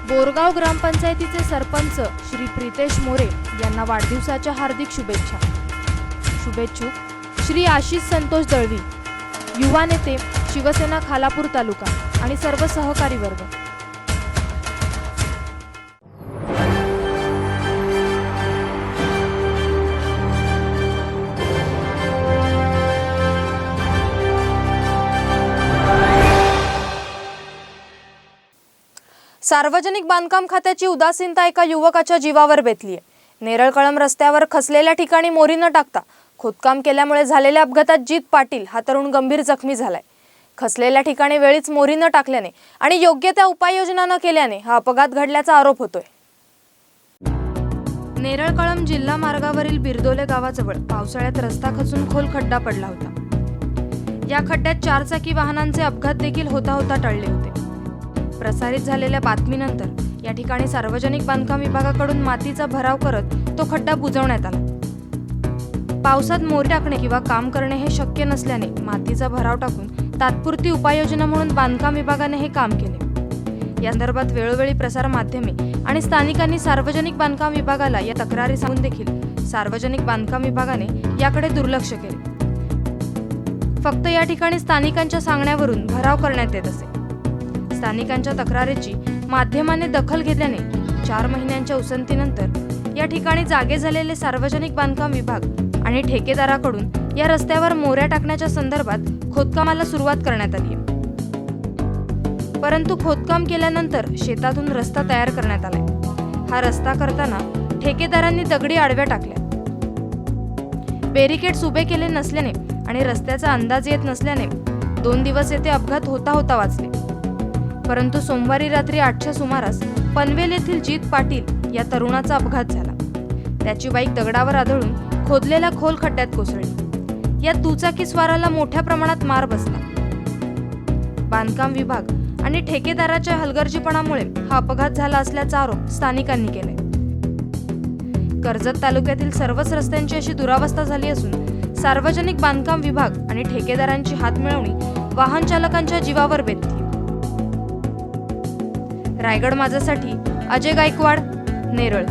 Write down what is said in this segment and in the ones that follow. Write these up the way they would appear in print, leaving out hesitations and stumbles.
बोरगाव ग्रामपंचायतीचे सरपंच श्री प्रितेश मोरे यांना वाढदिवसाच्या हार्दिक शुभेच्छा। शुभेच्छुक श्री आशिष संतोष दळवी, युवा नेते शिवसेना खालापूर तालुका आणि सर्व सहकारी वर्ग। सार्वजनिक बांधकाम खात्याची उदासीनता एका युवकाच्या जीवावर बेतली आहे। नेरळ-कळंब रस्त्यावर खचलेल्या ठिकाणी मोरी न टाकता खोदकाम केल्यामुळे झालेल्या अपघातात जीत पाटील हा तरुण गंभीर जखमी झालाय। खचलेल्या ठिकाणी वेळीच मोरी न टाकल्याने आणि योग्य त्या उपाययोजना न केल्याने हा अपघात घडल्याचा आरोप होतोय। नेरळ-कळंब जिल्हा मार्गावरील बिरदोले गावाजवळ पावसाळ्यात रस्ता खचून खोल खड्डा पडला होता। या खड्ड्यात 4 चाकी वाहनांचे अपघात देखील होता टळले होते। प्रसारित झालेल्या बातमीनंतर या ठिकाणी सार्वजनिक बांधकाम विभागाकडून मातीचा भराव करत तो खड्डा बुजवण्यात आला। पावसात मोरी टाकणे किंवा काम करणे हे शक्य नसल्याने मातीचा भराव टाकून तात्पुरती उपाययोजना म्हणून बांधकाम विभागाने हे काम केले। या संदर्भात वेळोवेळी प्रसार माध्यमे आणि स्थानिकांनी सार्वजनिक बांधकाम विभागाला या तक्रारी सांगून देखील सार्वजनिक बांधकाम विभागाने याकडे दुर्लक्ष केले। फक्त या ठिकाणी स्थानिकांच्या सांगण्यावरून भराव करण्यात येत असे। स्थानिकांच्या तक्रारीची माध्यमाने दखल घेतल्याने 4 महिन्यांच्या उसंतीनंतर या ठिकाणी जागे झालेले सार्वजनिक बांधकाम विभाग आणि ठेकेदाराकडून या रस्त्यावर मोऱ्या टाकण्याच्या संदर्भात खोदकामाला सुरुवात करण्यात आली। परंतु खोदकाम केल्यानंतर शेतातून रस्ता तयार करण्यात आलाय। हा रस्ता करताना ठेकेदारांनी दगडी आडव्या टाकल्या। बॅरिकेड्स उभे केले नसल्याने आणि रस्त्याचा अंदाज येत नसल्याने 2 दिवस येथे अपघात होता वाचले। परंतु सोमवारी रात्री 8च्या सुमारास पनवेल येथील जीत पाटील या तरुणाचा अपघात झाला। त्याची बाईक दगडावर आदळून खोदलेल्या खोल खड्ड्यात कोसळली। या दुचाकी स्वाराला मोठ्या प्रमाणात मार बसला। बांधकाम विभाग आणि ठेकेदाराच्या हलगर्जीपणामुळे हा अपघात झाला असल्याचा आरोप स्थानिकांनी केलाय। कर्जत तालुक्यातील सर्वच रस्त्यांची अशी दुरावस्था झाली असून सार्वजनिक बांधकाम विभाग आणि ठेकेदारांची हातमिळवणी वाहन चालकांच्या जीवावर बेतली। रायगड माझ्यासाठी अजय गायकवाड, नेरळ।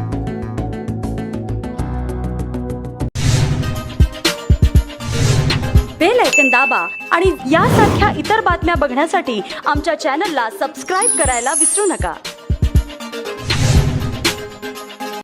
बेल आयकॉन दाबा आणि यासारख्या इतर बातम्या बघण्यासाठी आमच्या चॅनलला सबस्क्राइब करायला विसरू नका।